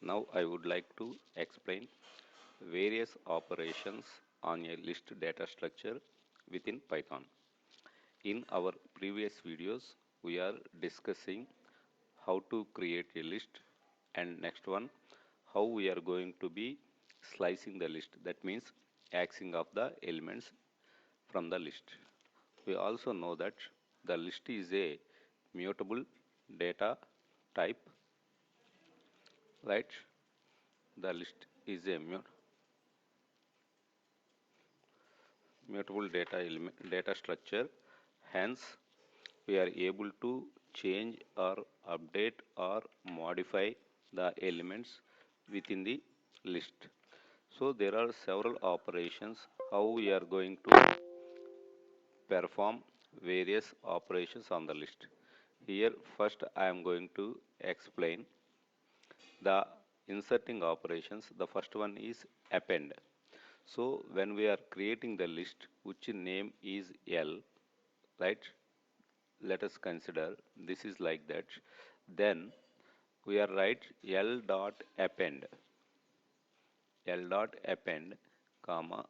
Now I would like to explain various operations on a list data structure within Python. In our previous videos, we are discussing how to create a list, and next one, how we are going to be slicing the list. That means axing of the elements from the list. We also know that the list is a mutable data type, right? The list is a mutable data structure. Hence, we are able to change or update or modify the elements within the list. So there are several operations how we are going to perform various operations on the list. Here first I am going to explain the inserting operations. The first one is append. So when we are creating the list which name is L, right? Let us consider this is like that. Then we are write L dot append, L dot append, comma,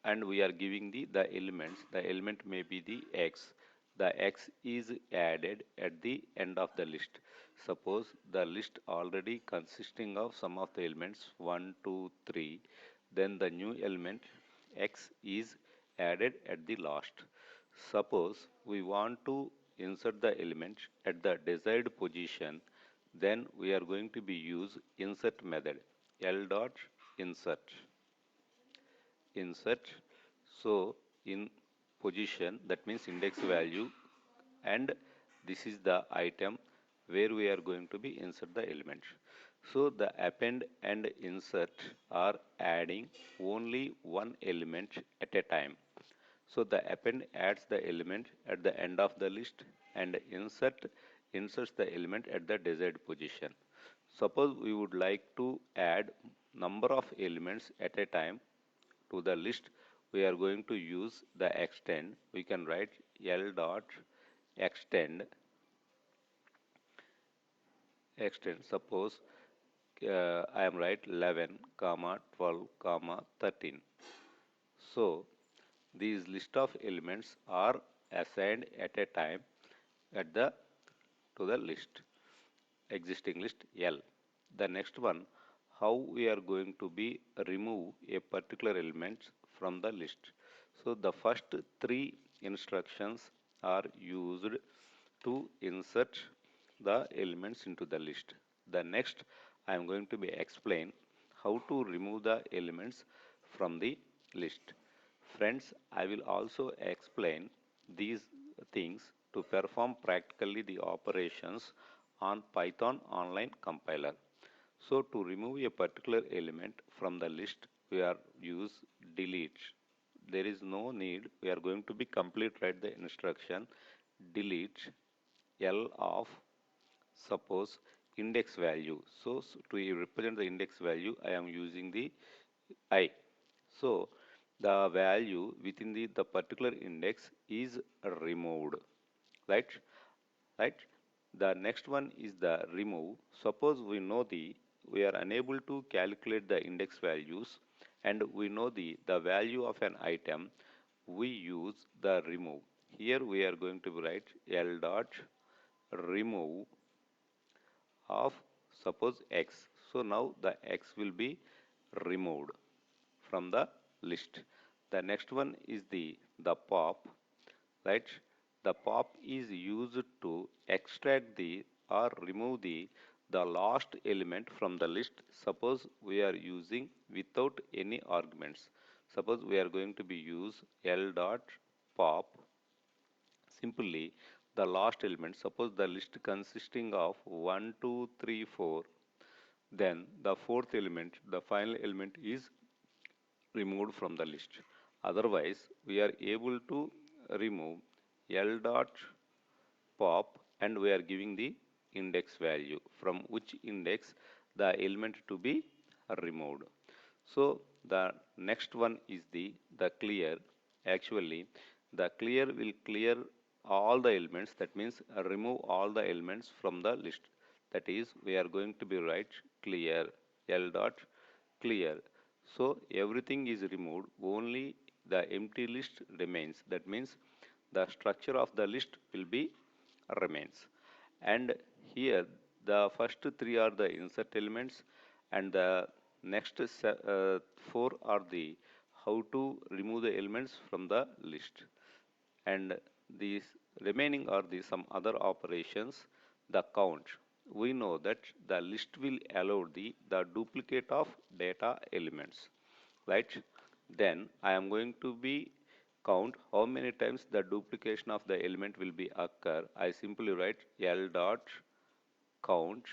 and we are giving the elements. The element may be the X. The X is added at the end of the list. Suppose the list already consisting of some of the elements 1, 2, 3. Then the new element X is added at the last. Suppose we want to insert the element at the desired position, then we are going to be use insert method. L dot insert. Insert. So in position, that means index value, and this is the item where we are going to be insert the element. So the append and insert are adding only one element at a time. So the append adds the element at the end of the list, and insert inserts the element at the desired position. Suppose we would like to add number of elements at a time to the list, we are going to use the extend. We can write L dot extend. Suppose I am write 11 comma 12 comma 13. So these list of elements are assigned at a time at the to the list, existing list L. The next one, how we are going to be remove a particular element from the list. So the first three instructions are used to insert the elements into the list. The next I am going to be explain how to remove the elements from the list. Friends, I will also explain these things to perform practically the operations on Python online compiler. So to remove a particular element from the list, we are use delete. There is no need. We are going to be complete write the instruction delete L of suppose index value. So to represent the index value, I am using the I. So the value within the particular index is removed, right? Right? The next one is the remove. Suppose we are unable to calculate the index values, and we know the value of an item, we use the remove. Here we are going to write L dot remove of suppose X. So now the X will be removed from the list. The next one is the pop, right? The pop is used to extract the or remove the last element from the list. Suppose we are using without any arguments. Suppose we are going to be use L dot pop simply the last element. Suppose the list consisting of 1, 2, 3, 4. Then the fourth element, the final element is removed from the list. Otherwise, we are able to remove L dot pop, and we are giving the index value from which index the element to be removed. So the next one is the clear. Actually, the clear will clear all the elements. That means remove all the elements from the list. That is, we are going to be write clear. L dot clear. So everything is removed, only the empty list remains. That means the structure of the list will be remains. And here the first three are the insert elements, and the next four are the how to remove the elements from the list. And these remaining are the some other operations. The count, we know that the list will allow the duplicate of data elements, right? Then I am going to be count how many times the duplication of the element will be occur. I simply write L dot count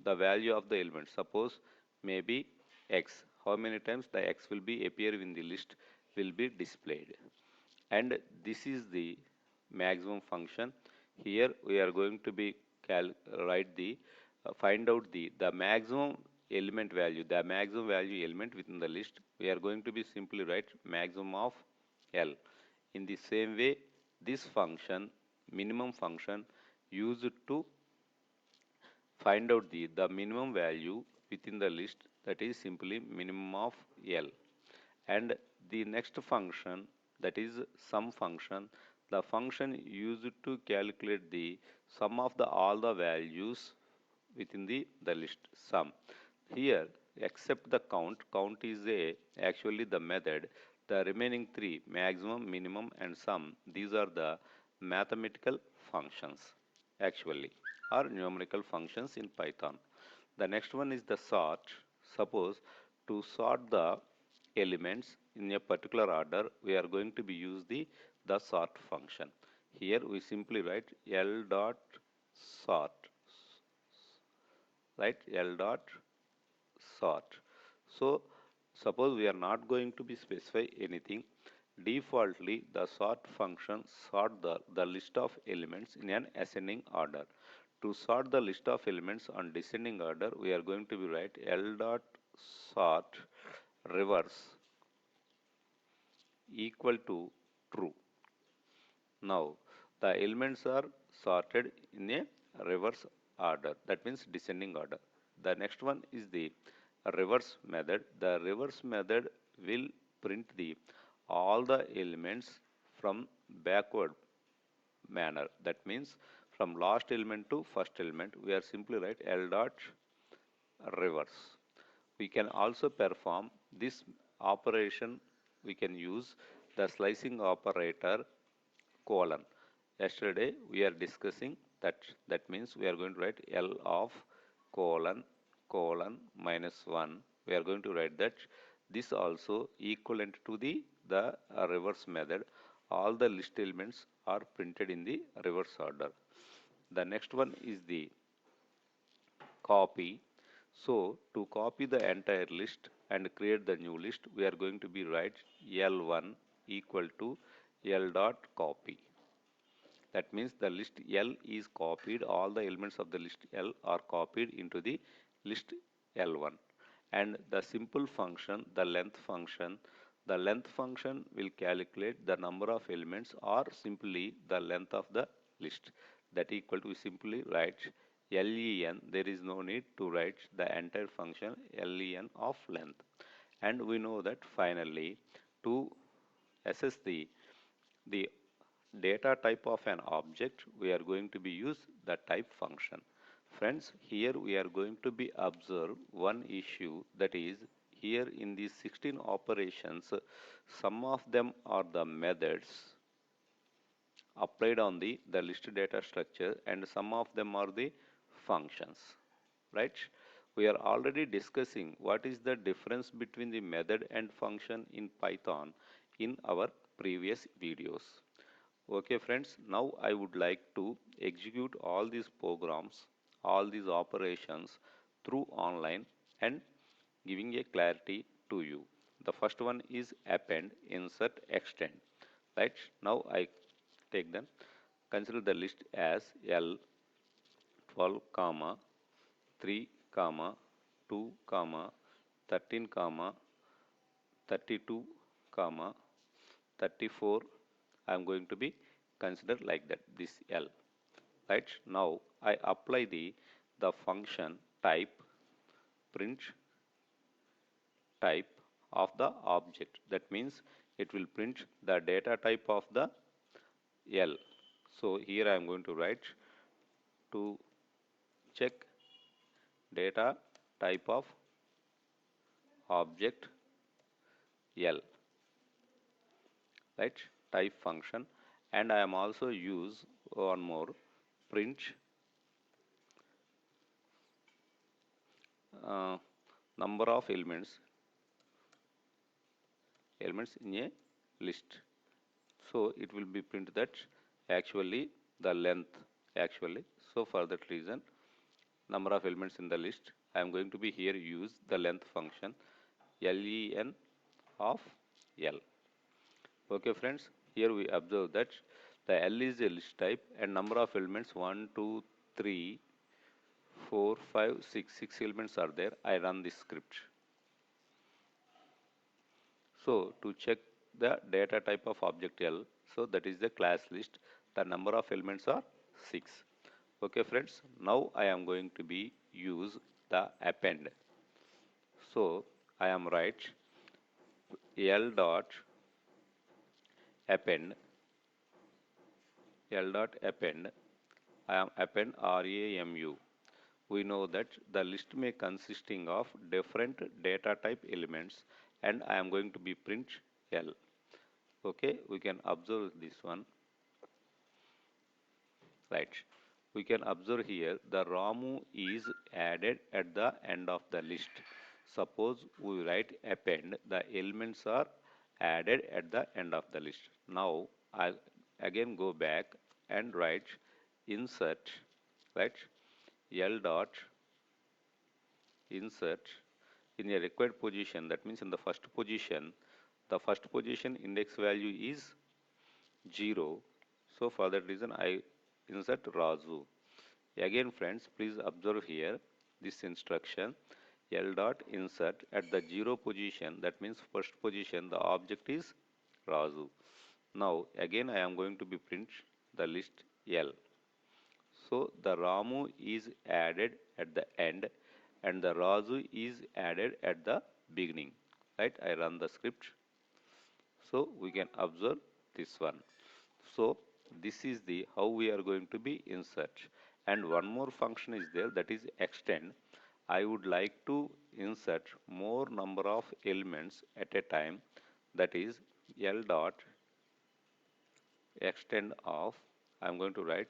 the value of the element. Suppose maybe x, how many times the x will be appear in the list will be displayed. And this is the maximum function. Here we are going to be write the find out the maximum element value, the maximum value element within the list. We are going to be simply write maximum of L. In the same way, this function, minimum function, used to find out the minimum value within the list, that is simply minimum of L. And the next function, that is sum function, the function used to calculate the sum of the all the values within the list sum. Here except the count is a actually the method. The remaining three, maximum, minimum and sum, these are the mathematical functions actually, or numerical functions in Python. The next one is the sort. Suppose to sort the elements in a particular order, we are going to be use the sort function. Here we simply write L dot sort, right? L dot sort. So suppose we are not going to be specify anything. Defaultly, the sort function sort the list of elements in an ascending order. To sort the list of elements on descending order, we are going to be write L dot sort reverse equal to true. Now the elements are sorted in a reverse order, that means descending order. The next one is the reverse method. The reverse method will print the all the elements from backward manner. That means from last element to first element, we are simply write L dot reverse. We can also perform this operation. We can use the slicing operator colon. Yesterday we are discussing that. That means we are going to write L of colon minus 1. We are going to write that. This also equivalent to the reverse method. All the list elements are printed in the reverse order. The next one is the copy. So to copy the entire list and create the new list, we are going to be write L1 equal to L dot copy. That means the list L is copied, all the elements of the list L are copied into the list L1. And the simple function, the length function will calculate the number of elements or simply the length of the list. That equal to simply write len, there is no need to write the entire function len of length. And we know that finally to assess the data type of an object, we are going to be use the type function. Friends, here we are going to be observe one issue, that is here in these 16 operations, some of them are the methods applied on the list data structure and some of them are the functions, right? We are already discussing what is the difference between the method and function in Python in our previous videos. Okay friends, now I would like to execute all these programs, all these operations through online and giving a clarity to you. The first one is append, insert, extend. Right? Now I take them. Consider the list as L 12 comma 3 comma 2 comma 13 comma 32 comma 34. I am going to be considered like that, this L. Right? Now I apply the function type print type of the object. That means it will print the data type of the L. So here I am going to write to check data type of object L, right? Type function, and I am also use one more print uh, number of elements in a list. So it will be print that actually the length actually. So for that reason, number of elements in the list, I am going to be here use the length function len of L. Okay friends, here we observe that the L is a list type and number of elements 1, 2, 3, 4, 5, 6, 6 elements are there. I run this script. So to check the data type of object L, so that is the class list. The number of elements are 6. Okay friends, now I am going to be use the append. So I am write L dot append L dot append. I am append RAMU. We know that the list may consisting of different data type elements and I am going to be print L. Okay, we can observe this one. Right. We can observe here the Ramu is added at the end of the list. Suppose we write append, the elements are added at the end of the list. Now I'll again go back and write insert, right? L dot insert in a required position, that means in the first position index value is 0. So for that reason I insert Razu. Again friends, please observe here this instruction L dot insert at the 0 position, that means first position the object is Razu. Now again I am going to be print the list L. So the Ramu is added at the end and the Razu is added at the beginning. Right? I run the script. So we can observe this one. So this is the how we are going to be insert. And one more function is there, that is extend. I would like to insert more number of elements at a time, that is L dot extend of, I am going to write,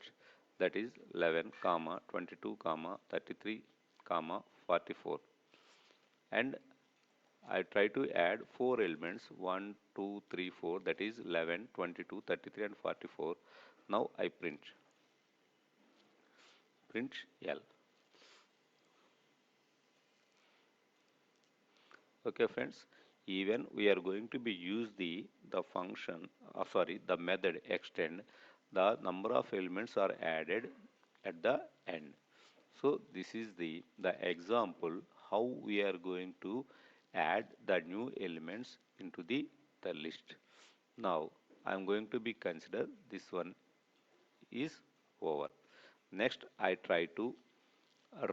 that is 11 comma 22 comma 33 comma 44, and I try to add 4 elements 1 2 3 4, that is 11 22 33 and 44. Now I print L. Okay friends, even we are going to be use the function, the method extend, the number of elements are added at the end. So this is the example how we are going to add the new elements into the list. Now I am going to be consider this one is over. Next I try to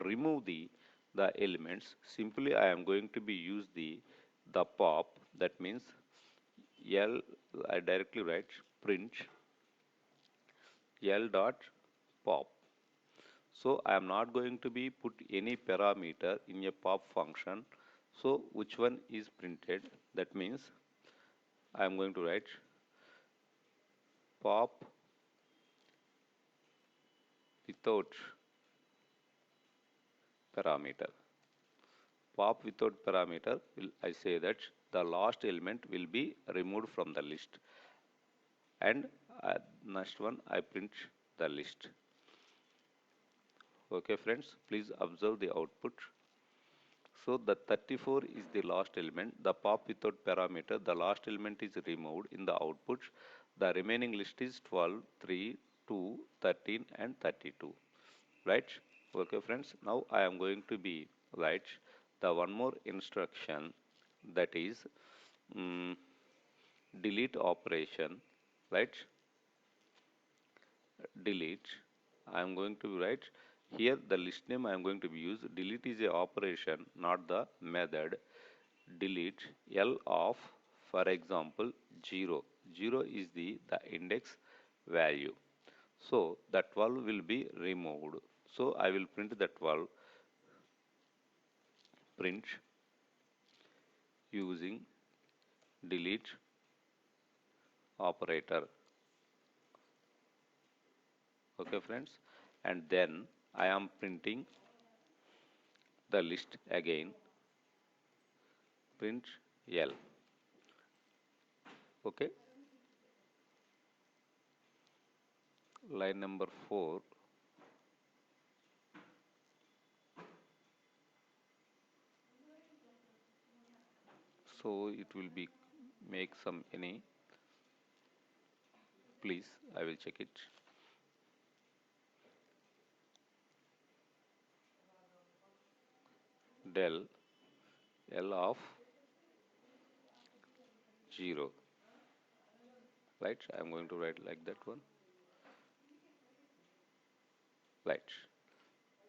remove the elements. Simply I am going to be use the pop, that means L, I directly write print L dot pop. So I am not going to be put any parameter in a pop function. So which one is printed, that means I am going to write pop without parameter. Pop without parameter will, I say that the last element will be removed from the list, and next one I print the list. Okay friends, please observe the output. So the 34 is the last element. The pop without parameter, the last element is removed in the output. The remaining list is 12, 3, 2, 13 and 32. Right? Okay friends, now I am going to be write the one more instruction, that is um, delete operation, right? Delete. I am going to write here the list name I am going to be use. Delete is a operation, not the method. delete L of, for example, 0. 0 is the index value. So that 12 will be removed. So I will print that 12, print using delete operator. Okay, friends. And then I am printing the list again, print L. Okay. Line number 4. So it will be make some any, please, I will check it. Del L of 0, right? I am going to write like that one, right?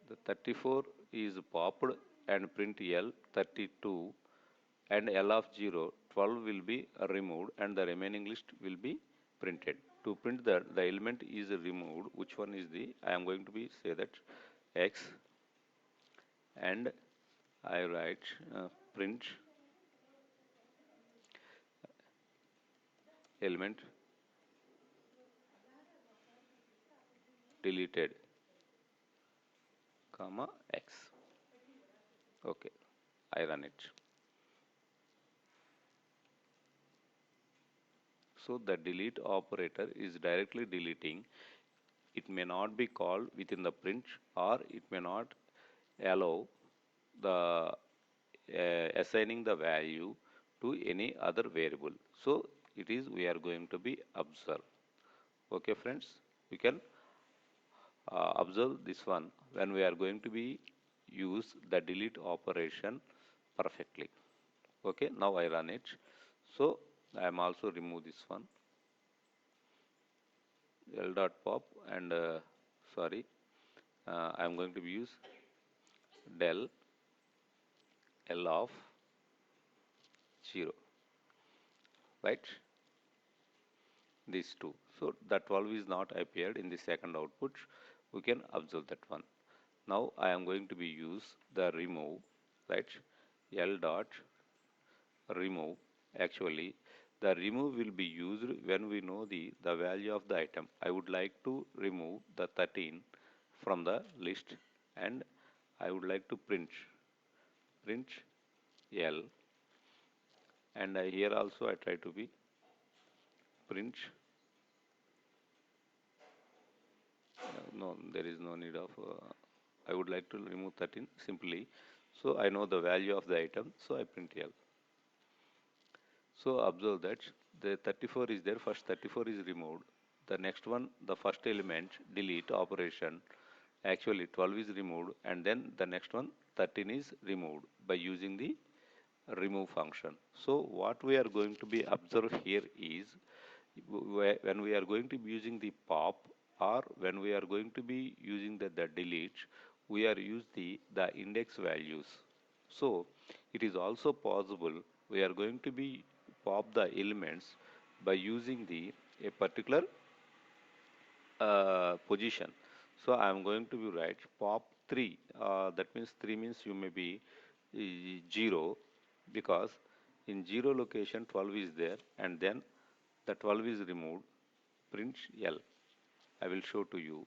The 34 is popped and print L 32, and L of 0 12 will be removed and the remaining list will be printed. To print that the element is removed, which one is the, I am going to be say that X, and I write print element deleted, comma X. Okay, I run it. So the delete operator is directly deleting. It may not be called within the print, or it may not allow the assigning the value to any other variable. So it is we are going to be observe. Okay, friends, we can observe this one when we are going to be use the delete operation perfectly. Okay, now I run it. So I am also remove this one, L dot pop, and sorry, I am going to use del L of 0, right? These two. So that 12 is not appeared in the second output. We can observe that one. Now I am going to be use the remove, right? L dot remove. Actually, the remove will be used when we know the value of the item. I would like to remove the 13 from the list, and I would like to print L, and here also I try to be print. No, there is no need of. I would like to remove 13 simply. So I know the value of the item, so I print L. So observe that the 34 is there, first 34 is removed. The next one, the first element, delete operation, actually 12 is removed, and then the next one, 13 is removed by using the remove function. So what we are going to be observe here is when we are going to be using the pop, or when we are going to be using the delete, we are use the index values. So it is also possible we are going to be pop the elements by using the a particular position. So I am going to be write pop 3. That means 3 means you may be 0, because in 0 location 12 is there, and then the 12 is removed, print L. I will show to you,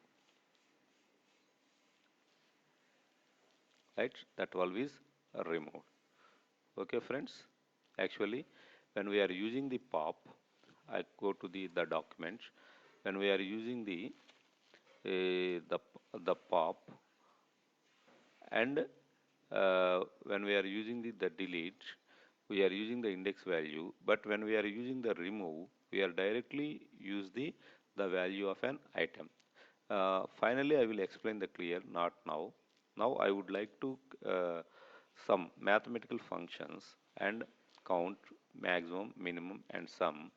right? The 12 is removed. Okay, friends. Actually, when we are using the pop, I go to the document. When we are using the pop, and when we are using the delete, we are using the index value. But when we are using the remove, we are directly use the value of an item. Finally, I will explain the clear, not now. Now I would like to some mathematical functions and count, maximum, minimum, and sum.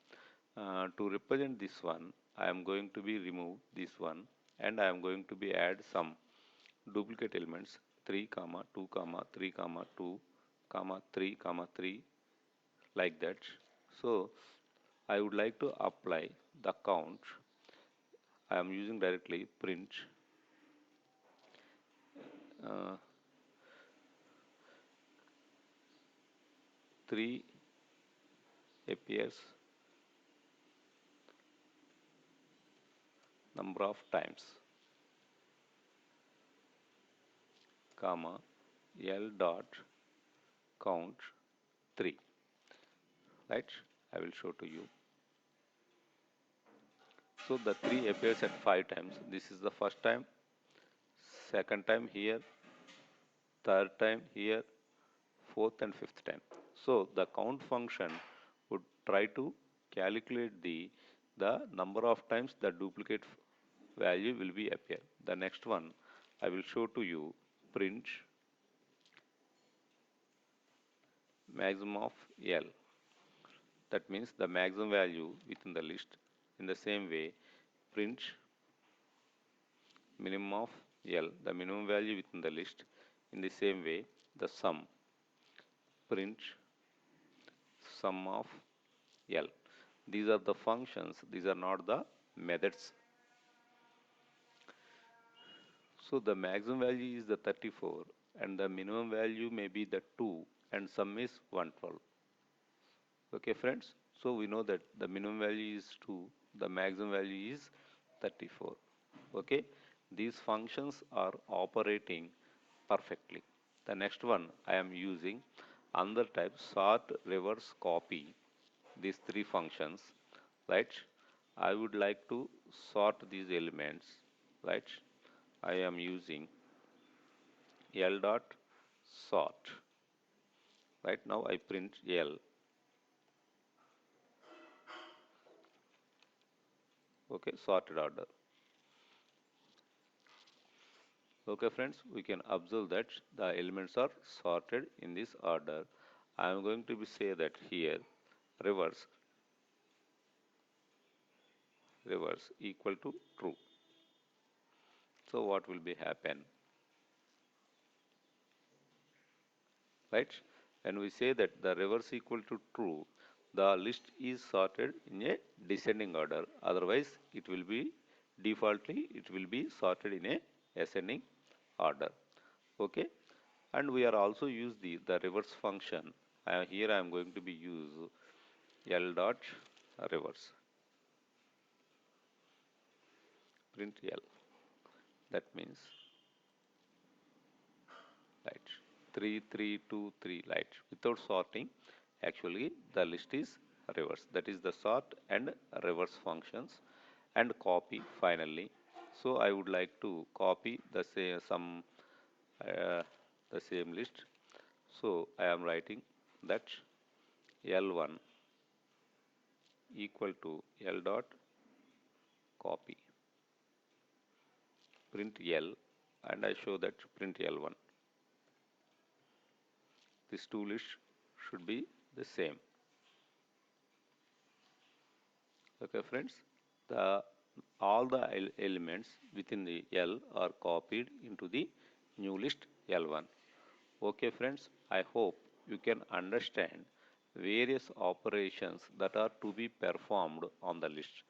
To represent this one, I am going to be remove this one, and I am going to be add some duplicate elements 3 comma 2 comma 3 comma 2 comma 3 comma 3, like that. So I would like to apply the count. I am using directly print uh, 3 appears number of times, comma L dot count 3, right? I will show to you. So the 3 appears at 5 times. This is the first time, second time here, third time here, fourth and fifth time. So the count function would try to calculate the number of times the duplicate value will be appear. The next one I will show to you, print maximum of L. That means the maximum value within the list. In the same way, print minimum of L, the minimum value within the list. In the same way, the sum, print sum of L. These are the functions, these are not the methods. So the maximum value is the 34 and the minimum value may be the 2 and sum is 112. Okay friends, so we know that the minimum value is 2, the maximum value is 34. Okay, these functions are operating perfectly. The next one I am using another type, sort, reverse, copy, these three functions, right? I would like to sort these elements, right? I am using L dot sort. Right now I print L. Okay, sorted order. Okay friends, we can observe that the elements are sorted in this order. I am going to be say that here reverse equal to true. So what will be happen? Right? When we say that the reverse equal to true, the list is sorted in a descending order. Otherwise, it will be defaultly it will be sorted in a ascending order. Okay, and we are also use the reverse function. Here I am going to be use L dot reverse, print L. That means right 3 3 2 3, right, without sorting. Actually the list is reverse, that is the sort and reverse functions. And copy finally. So I would like to copy the same some uh, the same list. So I am writing that L1 equal to L dot copy, print L, and I show that print L1. These two lists should be the same. Okay friends, the all the elements within the L are copied into the new list L1. Okay friends, I hope you can understand various operations that are to be performed on the list.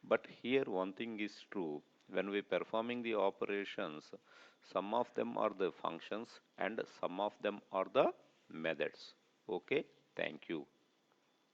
But here one thing is true, when we performing the operations, some of them are the functions and some of them are the methods. Okay, thank you.